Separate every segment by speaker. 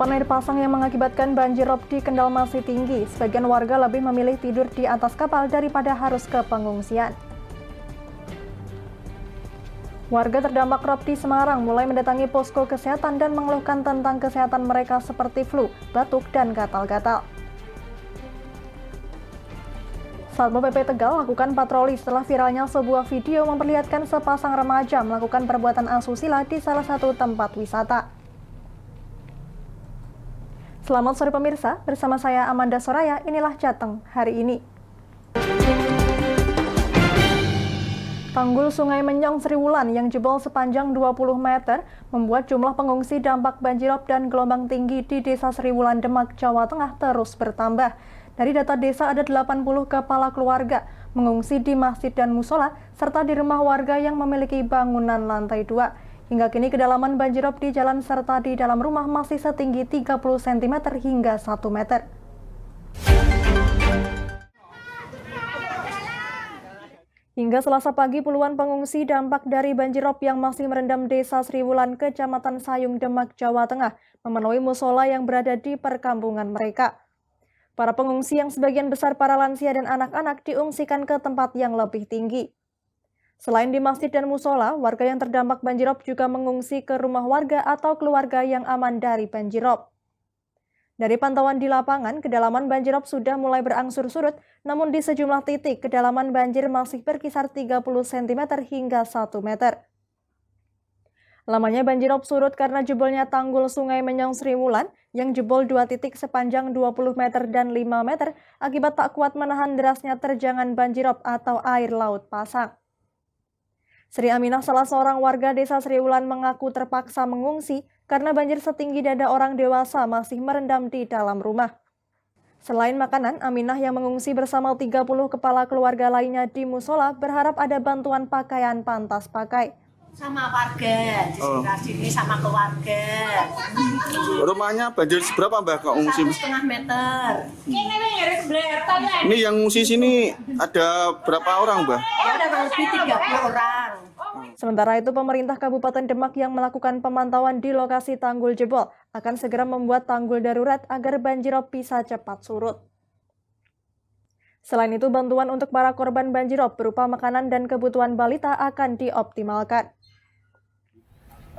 Speaker 1: Luapan air pasang yang mengakibatkan banjir rob di Kendal masih tinggi. Sebagian warga lebih memilih tidur di atas kapal daripada harus ke pengungsian. Warga terdampak rob di Semarang mulai mendatangi posko kesehatan dan mengeluhkan tentang kesehatan mereka seperti flu, batuk, dan gatal-gatal. Satpol PP Tegal lakukan patroli setelah viralnya sebuah video memperlihatkan sepasang remaja melakukan perbuatan asusila di salah satu tempat wisata. Selamat sore pemirsa, bersama saya Amanda Soraya, inilah Jateng hari ini. Tanggul Sungai Menyong Sriwulan yang jebol sepanjang 20 meter membuat jumlah pengungsi dampak banjirop dan gelombang tinggi di Desa Sriwulan, Demak, Jawa Tengah terus bertambah. Dari data desa ada 80 kepala keluarga mengungsi di masjid dan musola serta di rumah warga yang memiliki bangunan lantai 2. Hingga kini kedalaman banjirop di jalan serta di dalam rumah masih setinggi 30 cm hingga 1 meter. Hingga Selasa pagi, puluhan pengungsi dampak dari banjirop yang masih merendam Desa Sriwulan, Kecamatan Sayung, Demak, Jawa Tengah, memenuhi musola yang berada di perkampungan mereka. Para pengungsi yang sebagian besar para lansia dan anak-anak diungsikan ke tempat yang lebih tinggi. Selain di masjid dan musola, warga yang terdampak banjirop juga mengungsi ke rumah warga atau keluarga yang aman dari banjirop. Dari pantauan di lapangan, kedalaman banjirop sudah mulai berangsur surut, namun di sejumlah titik kedalaman banjir masih berkisar 30 cm hingga 1 meter. Lamanya banjirop surut karena jebolnya tanggul Sungai Menyong Sriwulan yang jebol 2 titik sepanjang 20 meter dan 5 meter akibat tak kuat menahan derasnya terjangan banjirop atau air laut pasang. Sri Aminah, salah seorang warga Desa Sriwulan, mengaku terpaksa mengungsi karena banjir setinggi dada orang dewasa masih merendam di dalam rumah. Selain makanan, Aminah yang mengungsi bersama 30 kepala keluarga lainnya di musola berharap ada bantuan pakaian pantas pakai.
Speaker 2: Sama warga, di sekitar sini sama keluarga.
Speaker 3: Rumahnya banjir seberapa Mbak kok ngungsi?
Speaker 2: 1,5 meter.
Speaker 3: Ini yang ngungsi sini ada berapa orang Mbak?
Speaker 2: Ada kurang lebih 30 orang.
Speaker 1: Sementara itu, pemerintah Kabupaten Demak yang melakukan pemantauan di lokasi tanggul jebol akan segera membuat tanggul darurat agar banjirop bisa cepat surut. Selain itu, bantuan untuk para korban banjirop berupa makanan dan kebutuhan balita akan dioptimalkan.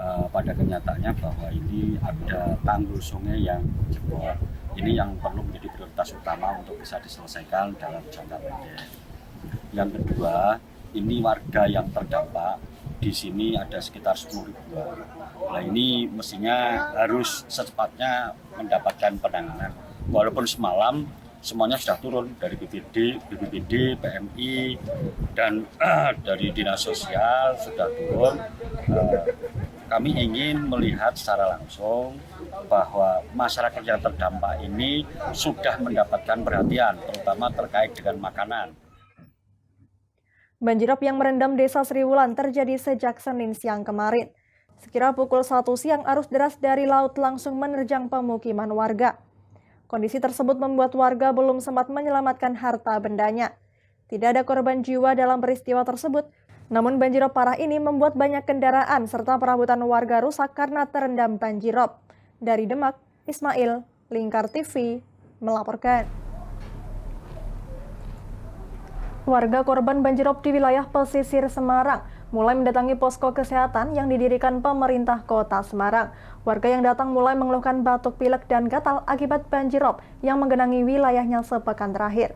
Speaker 4: Pada kenyataannya bahwa ini ada tanggul sungai yang jebol. Ini yang perlu menjadi prioritas utama untuk bisa diselesaikan dalam jangka pendek. Yang kedua, ini warga yang terdampak di sini ada sekitar 10 ribuan. Nah, ini mestinya harus secepatnya mendapatkan penanganan. Walaupun semalam semuanya sudah turun dari BPBD, PMI, dan dari Dinas Sosial sudah turun. Kami ingin melihat secara langsung bahwa masyarakat yang terdampak ini sudah mendapatkan perhatian, terutama terkait dengan makanan.
Speaker 1: Banjirop yang merendam Desa Sriwulan terjadi sejak Senin siang kemarin. Sekira pukul 1 siang, arus deras dari laut langsung menerjang pemukiman warga. Kondisi tersebut membuat warga belum sempat menyelamatkan harta bendanya. Tidak ada korban jiwa dalam peristiwa tersebut, namun banjirop parah ini membuat banyak kendaraan serta perabotan warga rusak karena terendam banjirop. Dari Demak, Ismail, Lingkar TV, melaporkan. Warga korban banjirop di wilayah pesisir Semarang mulai mendatangi posko kesehatan yang didirikan pemerintah Kota Semarang. Warga yang datang mulai mengeluhkan batuk pilek dan gatal akibat banjirop yang menggenangi wilayahnya sepekan terakhir.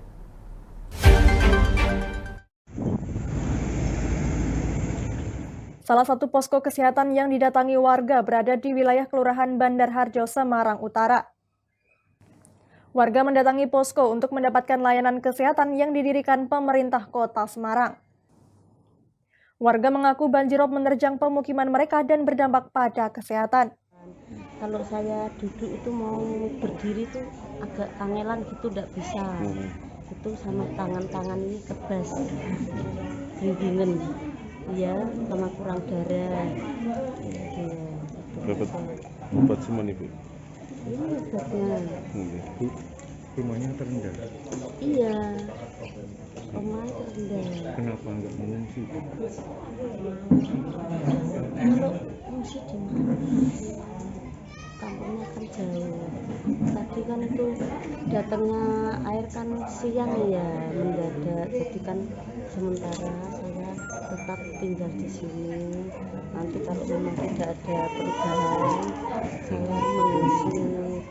Speaker 1: Salah satu posko kesehatan yang didatangi warga berada di wilayah Kelurahan Bandar Harjo, Semarang Utara. Warga mendatangi posko untuk mendapatkan layanan kesehatan yang didirikan pemerintah Kota Semarang. Warga mengaku banjirop menerjang pemukiman mereka dan berdampak pada kesehatan.
Speaker 5: Kalau saya duduk itu mau berdiri tuh agak kangelan gitu, tidak bisa. Itu sama tangan-tangan ini kebas, dingin. Iya, sama kurang darah.
Speaker 6: Dapat obat semua nih Bu?
Speaker 5: Ini obatnya.
Speaker 6: Bu, rumahnya terendah?
Speaker 5: Iya, rumahnya terendah.
Speaker 6: Kenapa nggak mengungsi Bu?
Speaker 5: Kalau mengungsi di mana? kampungnya kan jauh. Tadi kan itu datangnya air kan siang ya mendadak, jadi kan sementara saya tetap tinggal di sini. Nanti kalau memang tidak ada perubahan, saya mengungsi,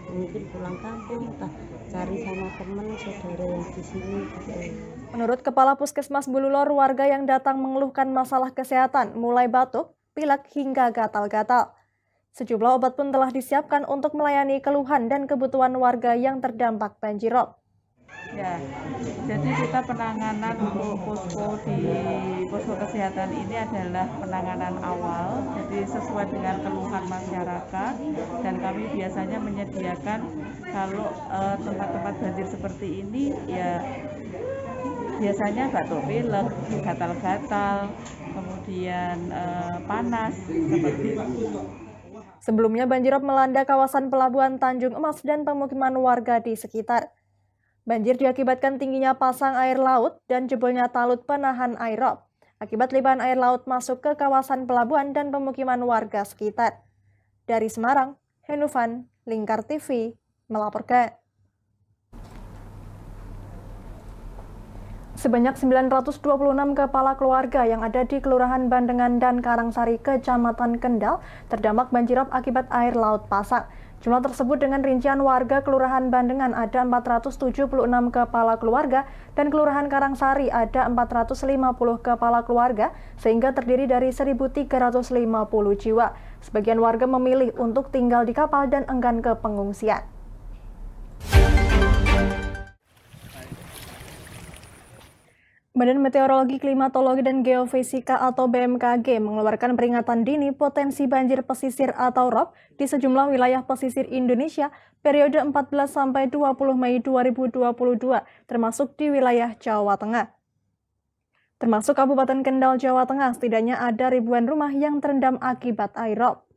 Speaker 5: mungkin pulang kampung, entah cari sama teman saudara yang di sini gitu.
Speaker 1: Menurut Kepala Puskesmas Bululor, warga yang datang mengeluhkan masalah kesehatan, mulai batuk, pilek, hingga gatal-gatal. Sejumlah obat pun telah disiapkan untuk melayani keluhan dan kebutuhan warga yang terdampak banjirop.
Speaker 7: Ya, jadi kita penanganan untuk posko di posko kesehatan ini adalah penanganan awal, jadi sesuai dengan keluhan masyarakat, dan kami biasanya menyediakan kalau tempat-tempat banjir seperti ini ya biasanya batuk pilek, gatal-gatal, kemudian panas seperti itu.
Speaker 1: Sebelumnya banjirop melanda kawasan Pelabuhan Tanjung Emas dan pemukiman warga di sekitar. Banjir diakibatkan tingginya pasang air laut dan jebolnya talut penahan air rob. Akibat limpahan air laut masuk ke kawasan pelabuhan dan pemukiman warga sekitar. Dari Semarang, Henufan, Lingkar TV, melaporkan. Sebanyak 926 kepala keluarga yang ada di Kelurahan Bandengan dan Karangsari, Kecamatan Kendal, terdampak banjirop akibat air laut pasang. Jumlah tersebut dengan rincian warga Kelurahan Bandengan ada 476 kepala keluarga dan Kelurahan Karangsari ada 450 kepala keluarga, sehingga terdiri dari 1.350 jiwa. Sebagian warga memilih untuk tinggal di kapal dan enggan ke pengungsian. Badan Meteorologi, Klimatologi, dan Geofisika atau BMKG mengeluarkan peringatan dini potensi banjir pesisir atau ROB di sejumlah wilayah pesisir Indonesia periode 14-20 Mei 2022, termasuk di wilayah Jawa Tengah. Termasuk Kabupaten Kendal, Jawa Tengah, setidaknya ada ribuan rumah yang terendam akibat air rob,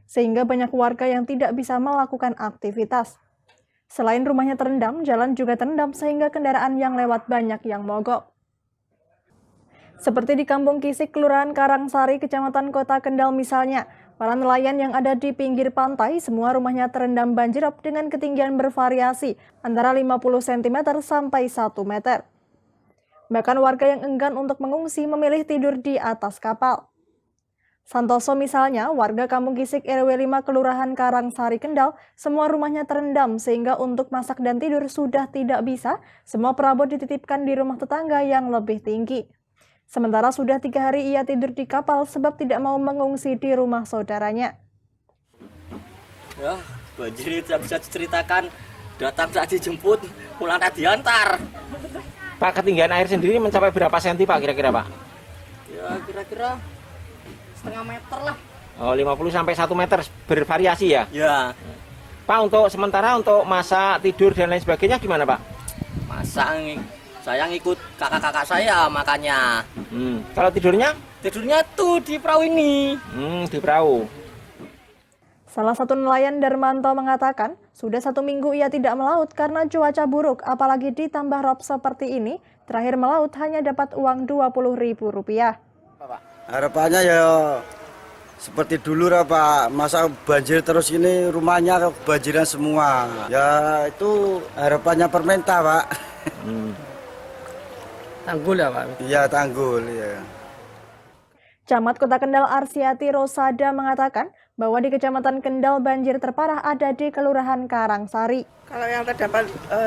Speaker 1: sehingga banyak warga yang tidak bisa melakukan aktivitas. Selain rumahnya terendam, jalan juga terendam sehingga kendaraan yang lewat banyak yang mogok. Seperti di Kampung Kisik, Kelurahan Karangsari, Kecamatan Kota Kendal misalnya, para nelayan yang ada di pinggir pantai, semua rumahnya terendam banjirop dengan ketinggian bervariasi antara 50 cm sampai 1 meter. Bahkan warga yang enggan untuk mengungsi memilih tidur di atas kapal. Santoso misalnya, warga Kampung Kisik RW 5 Kelurahan Karangsari Kendal, semua rumahnya terendam sehingga untuk masak dan tidur sudah tidak bisa, semua perabot dititipkan di rumah tetangga yang lebih tinggi. Sementara sudah 3 hari ia tidur di kapal sebab tidak mau mengungsi di rumah saudaranya.
Speaker 8: Ya, banjir tidak bisa diceritakan, datang saat dijemput, pulang tak diantar.
Speaker 9: Pak, ketinggian air sendiri mencapai berapa senti Pak kira-kira Pak?
Speaker 8: Ya, kira-kira setengah meter lah.
Speaker 9: Oh, 50 sampai 1 meter bervariasi ya?
Speaker 8: Ya.
Speaker 9: Pak, untuk sementara untuk masak, tidur dan lain sebagainya gimana Pak?
Speaker 8: Masak, saya ngikut kakak-kakak saya makanya.
Speaker 9: Kalau tidurnya?
Speaker 8: Tidurnya tuh di perahu ini.
Speaker 9: Di perahu.
Speaker 1: Salah satu nelayan Darmanto mengatakan, sudah 1 minggu ia tidak melaut karena cuaca buruk, apalagi ditambah rob seperti ini, terakhir melaut hanya dapat uang Rp20.000.
Speaker 10: Harapannya ya seperti dulu lah Pak, masa banjir terus ini rumahnya kebanjiran semua. Ya itu harapannya Permenta Pak.
Speaker 8: Tanggul ya Pak?
Speaker 10: Iya tanggul ya.
Speaker 1: Camat Kota Kendal Arsiati Rosada mengatakan bahwa di Kecamatan Kendal banjir terparah ada di Kelurahan Karangsari.
Speaker 11: Kalau yang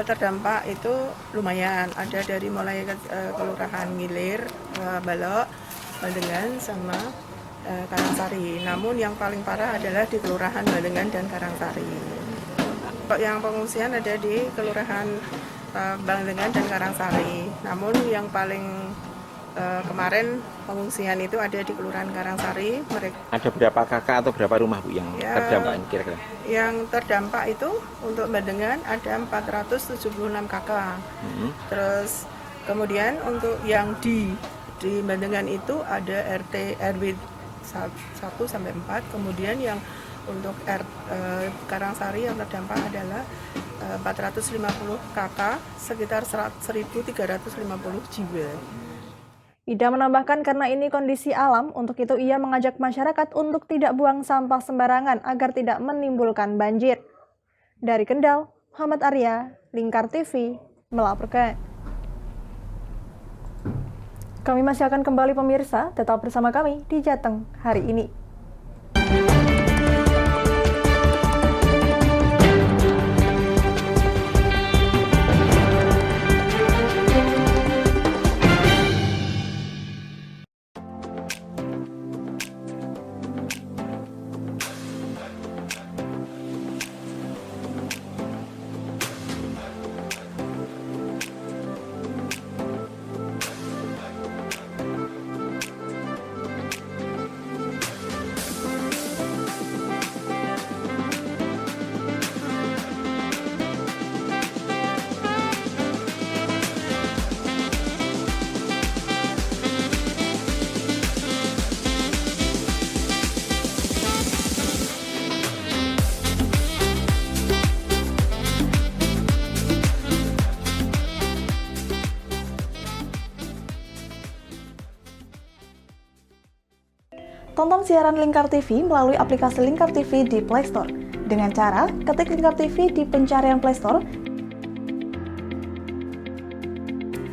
Speaker 11: terdampak itu lumayan, ada dari mulai Kelurahan Ngilir, Balok, Bandengan sama Karangsari. Namun yang paling parah adalah di Kelurahan Bandengan dan Karangsari. Yang pengungsian ada di Kelurahan Bandengan dan Karangsari. Namun yang paling kemarin pengungsian itu ada di Kelurahan Karangsari.
Speaker 9: Ada berapa kakak atau berapa rumah Bu yang terdampak kira-kira?
Speaker 11: Yang terdampak itu untuk Bandengan ada 476 kakak. Terus kemudian untuk yang di Bandengan itu ada RT RW 1 sampai 4. Kemudian yang untuk Karangsari yang terdampak adalah 450 kakak, sekitar 1.350 jiwa.
Speaker 1: Ida menambahkan karena ini kondisi alam, untuk itu ia mengajak masyarakat untuk tidak buang sampah sembarangan agar tidak menimbulkan banjir. Dari Kendal, Muhammad Arya, Lingkar TV, melaporkan. Kami masih akan kembali pemirsa, tetap bersama kami di Jateng hari ini. Tonton siaran Lingkar TV melalui aplikasi Lingkar TV di Play Store. Dengan cara ketik Lingkar TV di pencarian Play Store,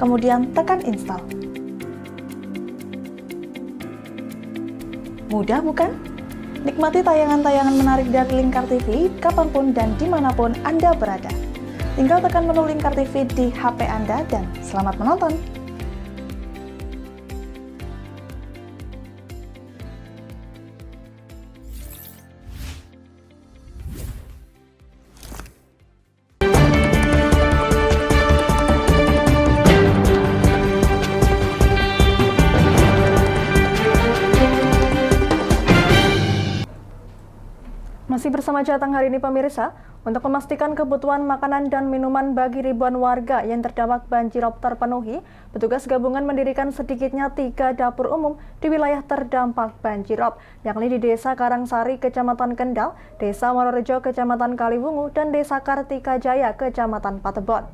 Speaker 1: kemudian tekan install. Mudah bukan? Nikmati tayangan-tayangan menarik dari Lingkar TV kapanpun dan dimanapun Anda berada. Tinggal tekan menu Lingkar TV di HP Anda dan selamat menonton! Masih bersama Jateng hari ini pemirsa, untuk memastikan kebutuhan makanan dan minuman bagi ribuan warga yang terdampak banjirop terpenuhi, petugas gabungan mendirikan sedikitnya 3 dapur umum di wilayah terdampak banjirop, yakni di Desa Karangsari, Kecamatan Kendal, Desa Mororejo, Kecamatan Kaliwungu, dan Desa Kartikajaya, Kecamatan Patebon.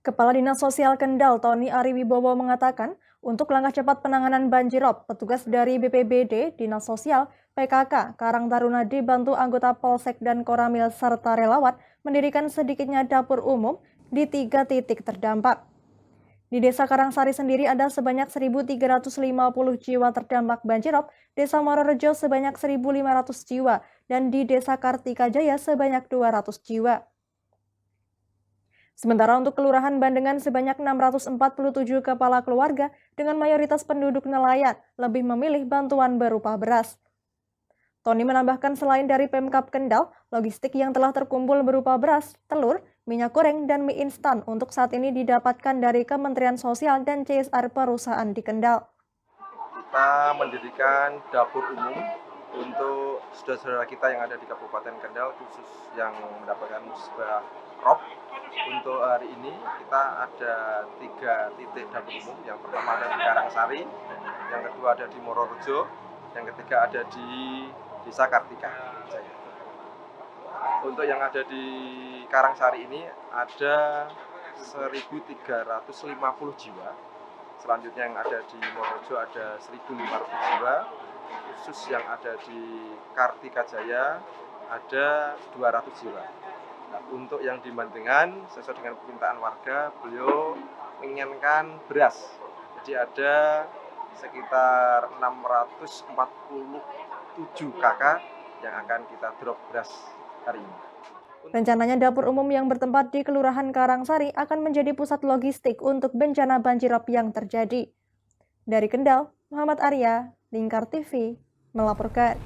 Speaker 1: Kepala Dinas Sosial Kendal, Tony Ariwibowo mengatakan, untuk langkah cepat penanganan banjirop, petugas dari BPBD, Dinas Sosial, PKK, Karang Taruna dibantu anggota Polsek dan Koramil serta relawan mendirikan sedikitnya dapur umum di 3 titik terdampak. Di Desa Karangsari sendiri ada sebanyak 1.350 jiwa terdampak banjirop, Desa Mororejo sebanyak 1.500 jiwa, dan di Desa Kartikajaya sebanyak 200 jiwa. Sementara untuk Kelurahan Bandengan sebanyak 647 kepala keluarga dengan mayoritas penduduk nelayan lebih memilih bantuan berupa beras. Tony menambahkan selain dari Pemkab Kendal, logistik yang telah terkumpul berupa beras, telur, minyak goreng, dan mie instan untuk saat ini didapatkan dari Kementerian Sosial dan CSR perusahaan di Kendal.
Speaker 12: Kita mendirikan dapur umum untuk saudara-saudara kita yang ada di Kabupaten Kendal, khusus yang mendapatkan musibah rob. Untuk hari ini kita ada 3 titik dapur umum. Yang pertama ada di Karangsari, yang kedua ada di Mororejo, yang ketiga ada di Desa Kartikajaya. Untuk yang ada di Karangsari ini ada 1.350 jiwa. Selanjutnya yang ada di Mororejo ada 1.500 jiwa. Khusus yang ada di Kartikajaya ada 200 jiwa. Nah, untuk yang di Bandengan, sesuai dengan permintaan warga, beliau menginginkan beras. Jadi ada sekitar 647 KK yang akan kita drop beras hari ini.
Speaker 1: Rencananya dapur umum yang bertempat di Kelurahan Karangsari akan menjadi pusat logistik untuk bencana banjirop yang terjadi. Dari Kendal, Muhammad Arya, Lingkar TV, melaporkan.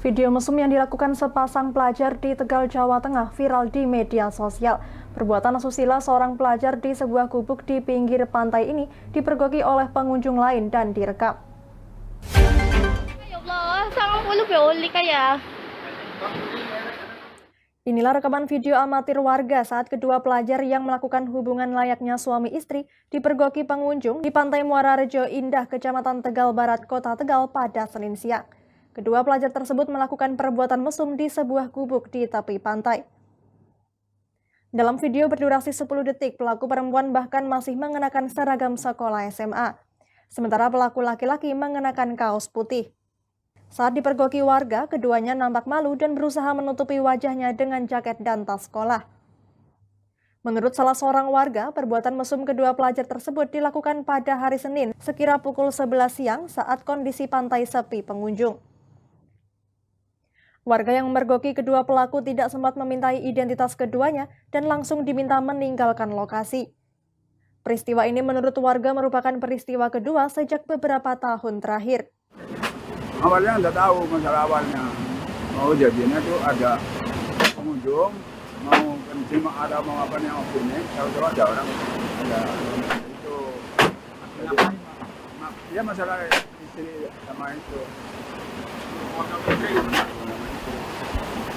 Speaker 1: Video mesum yang dilakukan sepasang pelajar di Tegal, Jawa Tengah viral di media sosial. Perbuatan asusila seorang pelajar di sebuah gubuk di pinggir pantai ini dipergoki oleh pengunjung lain dan direkam.
Speaker 13: Ya Allah, sangat oli kaya.
Speaker 1: Inilah rekaman video amatir warga saat kedua pelajar yang melakukan hubungan layaknya suami istri dipergoki pengunjung di Pantai Muara Rejo Indah, Kecamatan Tegal Barat, Kota Tegal pada Senin siang. Kedua pelajar tersebut melakukan perbuatan mesum di sebuah gubuk di tepi pantai. Dalam video berdurasi 10 detik, pelaku perempuan bahkan masih mengenakan seragam sekolah SMA. Sementara pelaku laki-laki mengenakan kaos putih. Saat dipergoki warga, keduanya nampak malu dan berusaha menutupi wajahnya dengan jaket dan tas sekolah. Menurut salah seorang warga, perbuatan mesum kedua pelajar tersebut dilakukan pada hari Senin sekira pukul 11 siang saat kondisi pantai sepi pengunjung. Warga yang memergoki kedua pelaku tidak sempat memintai identitas keduanya dan langsung diminta meninggalkan lokasi. Peristiwa ini menurut warga merupakan peristiwa kedua sejak beberapa tahun terakhir.
Speaker 14: Awalnya nggak tahu masalah awalnya. Mau jadinya tuh ada pengunjung, mau kencing, ada mau apa nih, mau ini, tahu-tahu ada orang, ada itu. Ya masalah istri sama itu.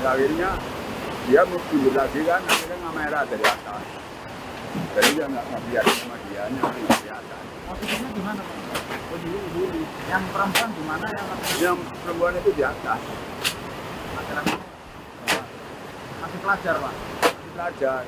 Speaker 14: Akhirnya dia mau tidur lagi kan, akhirnya ngamera dari atas. Jadi dia nggak biarin sama dia, nggak di atas. Maksudnya gimana Pak? Yang perempuan gimana? Yang perempuan itu di atas. Masih pelajar Pak? Masih pelajar.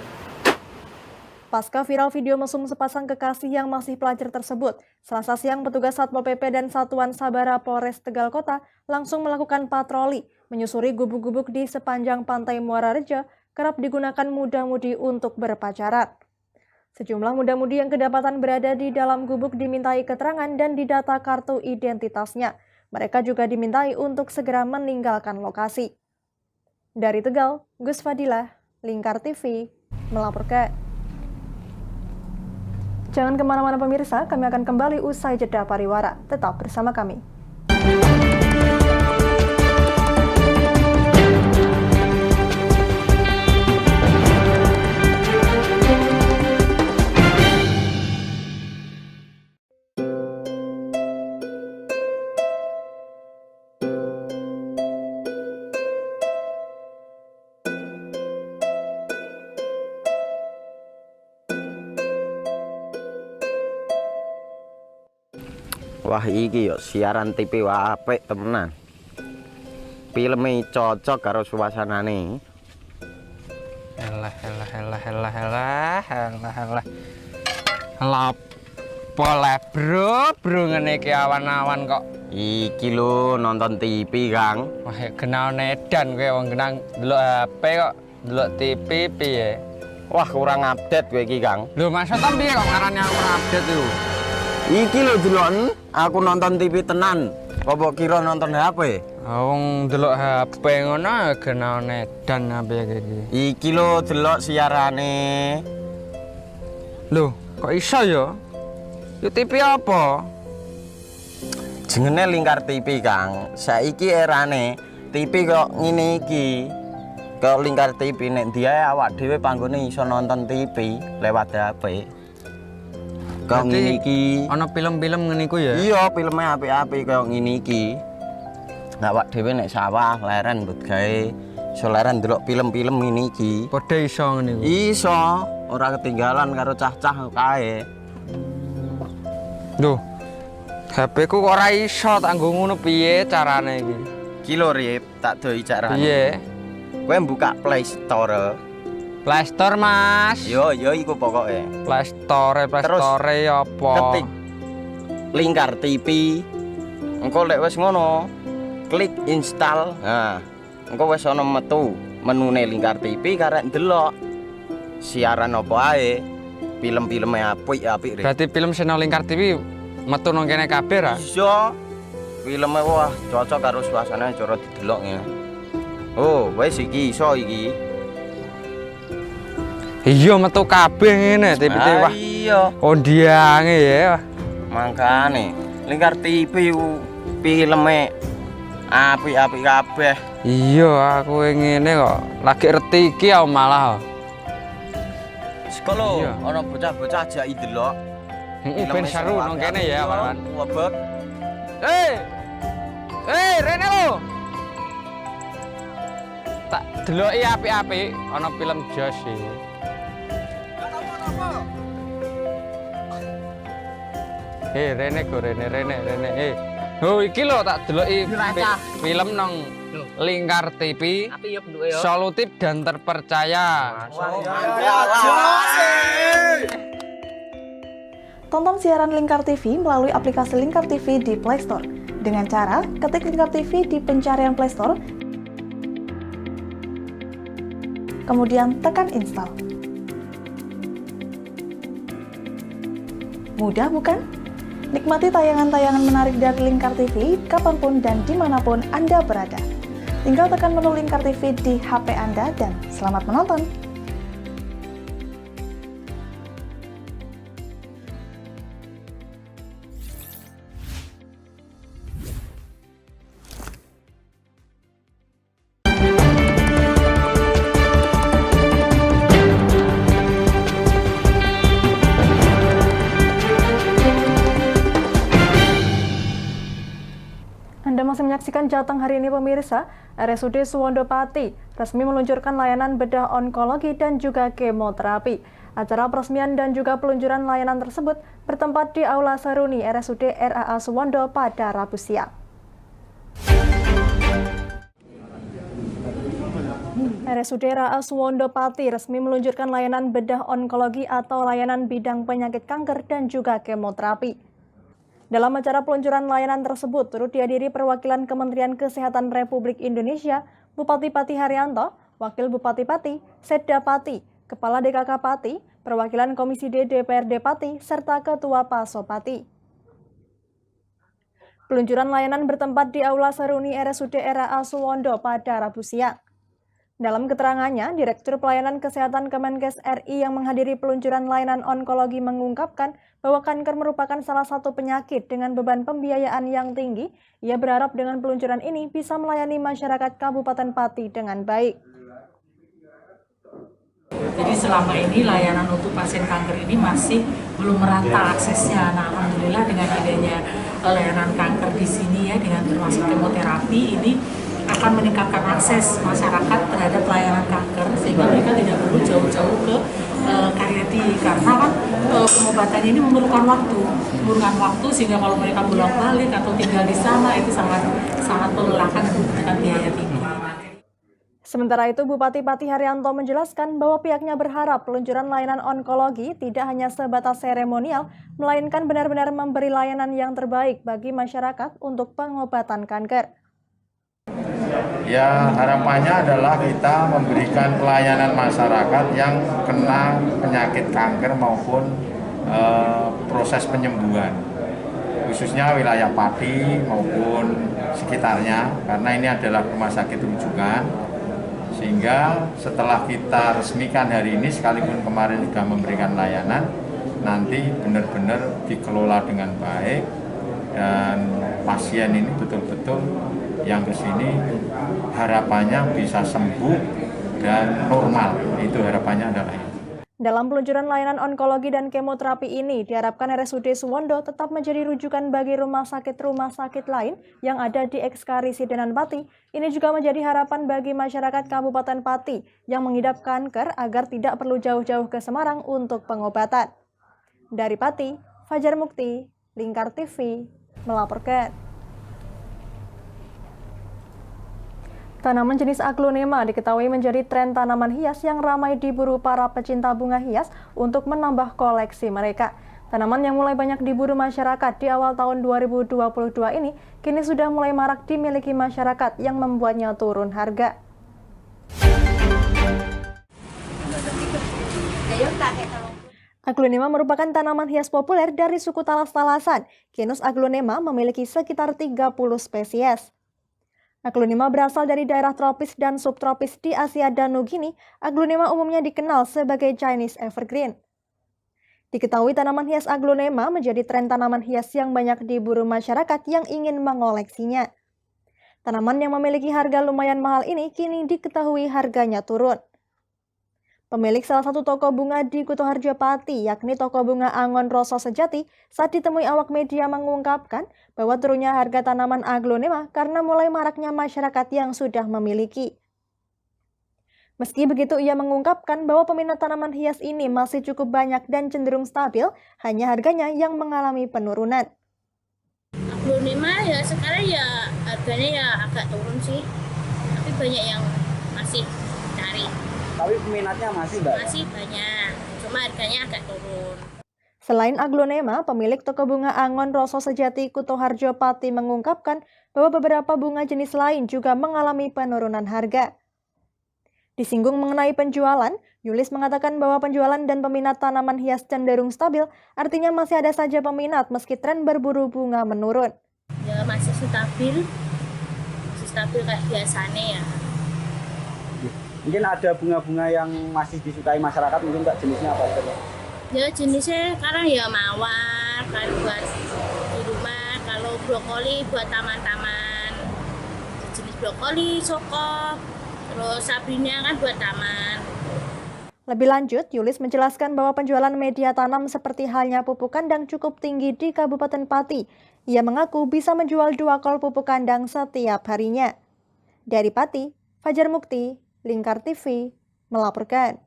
Speaker 1: Pasca viral video mesum sepasang kekasih yang masih pelajar tersebut, Selasa siang petugas Satpol PP dan Satuan Sabara Polres Tegal Kota langsung melakukan patroli, menyusuri gubuk-gubuk di sepanjang pantai Muara Reja kerap digunakan muda-mudi untuk berpacaran. Sejumlah muda-mudi yang kedapatan berada di dalam gubuk dimintai keterangan dan didata kartu identitasnya. Mereka juga dimintai untuk segera meninggalkan lokasi. Dari Tegal, Gus Fadilah, Lingkar TV, melaporkan. Jangan kemana-mana pemirsa, kami akan kembali usai jeda pariwara. Tetap bersama kami.
Speaker 9: Wah iki yo siaran TV apik temenan. Filme cocok karo suasanane.
Speaker 15: Elah. Boleh bro ngene iki awan-awan kok.
Speaker 9: Iki lho nonton TV, Kang.
Speaker 15: Wah, kenal nedan kowe wong genang delok HP kok delok TV piye?
Speaker 9: Wah, kurang update kowe iki, Kang.
Speaker 15: Lho, maksudnya piye kok ngarane aku update itu?
Speaker 9: Iki lho delok aku nonton TV tenan. Kok kira nonton HP?
Speaker 15: Wong delok HP ngono kenal nedan apa iki.
Speaker 9: Iki lho delok siarane.
Speaker 15: Lho, kok iso ya? Yo TV apa?
Speaker 9: Jenenge Lingkar TV, Kang. Saiki erane TV kok ngene iki. Kok Lingkar TV nek dia awak dhewe panggone iso nonton TV lewat HP. Kok ngene iki.
Speaker 15: Ana film-film ngene iku ya?
Speaker 9: Iya, filme apik-apik kaya ngene iki. Awak dhewe nek sawah leren mbut gawe iso leren ndelok film-film ngene iki.
Speaker 15: Padha iso ngene iku.
Speaker 9: Iso, ora ketinggalan karo cah-cah kae.
Speaker 15: Duh. HP ku kok ora iso tak nggo ngono piye carane iki?
Speaker 9: Iki lho Rip, tak doi carane.
Speaker 15: Piye?
Speaker 9: Kowe buka Play Store.
Speaker 15: Play Store, Mas.
Speaker 9: Yo iku pokoke.
Speaker 15: Play Store apa?
Speaker 9: Ketik Lingkar TV. Engko lek wis ngono, klik install. Nah, engko wis ana metu menune Lingkar TV karek ndelok siaran apa ae. Film-filme apik-apik.
Speaker 15: Berarti film channel Lingkar TV metu nang kene kabeh ra?
Speaker 9: Iso. Filme wah cocok karo suasanane cara didelok ngene. Oh, wis iki iso iki.
Speaker 15: Iya metu kabeh ngene TV wah.
Speaker 9: Iya.
Speaker 15: Kondiange ya.
Speaker 9: Mangkane Lingkar TV filme apik-apik kabeh.
Speaker 15: Iya, aku ngene kok lagi reti iki malah.
Speaker 9: Sekolo ana bocah-bocah ajak ndelok.
Speaker 15: Heeh, ben seru nang kene ya, Pak.
Speaker 9: Wabek.
Speaker 15: Rene lo. Tak deloki apik-apik ana film Jos iki. Rene go Rene. Oh iki lho tak deloki film nang Lingkar TV. Solutif dan terpercaya.
Speaker 1: Tonton siaran Lingkar TV melalui aplikasi Lingkar TV di Play Store. Dengan cara ketik Lingkar TV di pencarian Play Store, kemudian tekan install. Mudah bukan? Nikmati tayangan-tayangan menarik dari Lingkar TV kapanpun dan dimanapun Anda berada. Tinggal tekan menu Lingkar TV di HP Anda dan selamat menonton! Anda masih menyaksikan Jateng hari ini pemirsa. RSUD Suwondo Pati resmi meluncurkan layanan bedah onkologi dan juga kemoterapi. Acara peresmian dan juga peluncuran layanan tersebut bertempat di Aula Seruni RSUD RAA Suwondo pada Rabu siang. RSUD RAA Suwondo Pati resmi meluncurkan layanan bedah onkologi atau layanan bidang penyakit kanker dan juga kemoterapi. Dalam acara peluncuran layanan tersebut turut dihadiri perwakilan Kementerian Kesehatan Republik Indonesia, Bupati Pati Haryanto, Wakil Bupati Pati, Setda Pati, Kepala DKK Pati, perwakilan Komisi D DPRD Pati, serta Ketua Paso Pati. Peluncuran layanan bertempat di Aula Seruni RSUD RAA Suwondo pada Rabu siang. Dalam keterangannya, Direktur Pelayanan Kesehatan Kemenkes RI yang menghadiri peluncuran layanan onkologi mengungkapkan bahwa kanker merupakan salah satu penyakit dengan beban pembiayaan yang tinggi. Ia berharap dengan peluncuran ini bisa melayani masyarakat Kabupaten Pati dengan baik.
Speaker 16: Jadi selama ini layanan untuk pasien kanker ini masih belum merata aksesnya. Nah, alhamdulillah dengan adanya layanan kanker di sini ya, dengan termasuk kemoterapi ini akan meningkatkan akses masyarakat terhadap layanan kanker sehingga mereka tidak perlu jauh-jauh ke Karyadi karena kan pengobatan ini memerlukan waktu sehingga kalau mereka bolak-balik atau tinggal di sana itu sangat melelahkan dan membutuhkan biaya tinggi.
Speaker 1: Sementara itu, Bupati Pati Haryanto menjelaskan bahwa pihaknya berharap peluncuran layanan onkologi tidak hanya sebatas seremonial, melainkan benar-benar memberi layanan yang terbaik bagi masyarakat untuk pengobatan kanker.
Speaker 17: Ya, harapannya adalah kita memberikan pelayanan masyarakat yang kena penyakit kanker maupun proses penyembuhan, khususnya wilayah Pati maupun sekitarnya, karena ini adalah rumah sakit rujukan. Sehingga setelah kita resmikan hari ini, sekalipun kemarin sudah memberikan layanan, nanti benar-benar dikelola dengan baik dan pasien ini betul-betul yang kesini harapannya bisa sembuh dan normal. Itu harapannya adalah itu.
Speaker 1: Dalam peluncuran layanan onkologi dan kemoterapi ini, diharapkan RSUD Suwondo tetap menjadi rujukan bagi rumah sakit lain yang ada di Ekskarisidenan Pati. Ini juga menjadi harapan bagi masyarakat Kabupaten Pati yang mengidap kanker agar tidak perlu jauh-jauh ke Semarang untuk pengobatan. Dari Pati, Fajar Mukti, Lingkar TV, melaporkan. Tanaman jenis aglonema diketahui menjadi tren tanaman hias yang ramai diburu para pecinta bunga hias untuk menambah koleksi mereka. Tanaman yang mulai banyak diburu masyarakat di awal tahun 2022 ini kini sudah mulai marak dimiliki masyarakat yang membuatnya turun harga. Aglonema merupakan tanaman hias populer dari suku talas-talasan. Genus aglonema memiliki sekitar 30 spesies. Aglonema berasal dari daerah tropis dan subtropis di Asia dan Nugini. Aglonema umumnya dikenal sebagai Chinese evergreen. Diketahui tanaman hias aglonema menjadi tren tanaman hias yang banyak diburu masyarakat yang ingin mengoleksinya. Tanaman yang memiliki harga lumayan mahal ini kini diketahui harganya turun. Pemilik salah satu toko bunga di Kutoharjo Pati, yakni toko bunga Angon Roso Sejati, saat ditemui awak media mengungkapkan bahwa turunnya harga tanaman aglonema karena mulai maraknya masyarakat yang sudah memiliki. Meski begitu, ia mengungkapkan bahwa peminat tanaman hias ini masih cukup banyak dan cenderung stabil, hanya harganya yang mengalami penurunan.
Speaker 13: aglonema ya sekarang ya harganya ya agak turun sih, tapi banyak yang masih cari.
Speaker 18: Tapi peminatnya masih Mbak?
Speaker 13: Masih banyak, cuma harganya agak turun.
Speaker 1: Selain aglonema, pemilik toko bunga Angon Roso Sejati Kutoharjo Pati mengungkapkan bahwa beberapa bunga jenis lain juga mengalami penurunan harga. Disinggung mengenai penjualan, Yulis mengatakan bahwa penjualan dan peminat tanaman hias cenderung stabil, artinya masih ada saja peminat meski tren berburu bunga menurun.
Speaker 13: Ya masih stabil kayak biasanya ya.
Speaker 18: Mungkin ada bunga-bunga yang masih disukai masyarakat, mungkin Mbak jenisnya apa saja?
Speaker 13: Ya jenisnya sekarang ya mawar, kan buat di rumah, kalau brokoli buat taman-taman, jenis brokoli, sokop, terus sabrinya kan buat taman.
Speaker 1: Lebih lanjut, Yulis menjelaskan bahwa penjualan media tanam seperti halnya pupuk kandang cukup tinggi di Kabupaten Pati. Ia mengaku bisa menjual 2 kol pupuk kandang setiap harinya. Dari Pati, Fajar Mukti, Lingkar TV, melaporkan.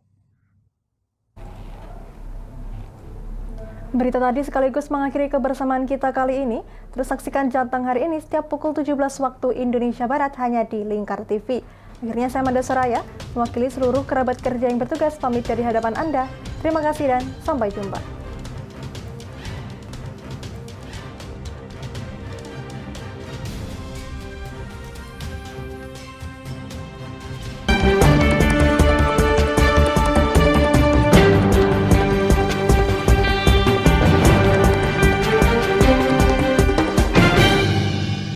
Speaker 1: Berita tadi sekaligus mengakhiri kebersamaan kita kali ini. Terus saksikan Jateng hari ini setiap pukul 17 waktu Indonesia Barat hanya di Lingkar TV. Akhirnya saya Manda Soraya, mewakili seluruh kerabat kerja yang bertugas pamit dari hadapan Anda. Terima kasih dan sampai jumpa.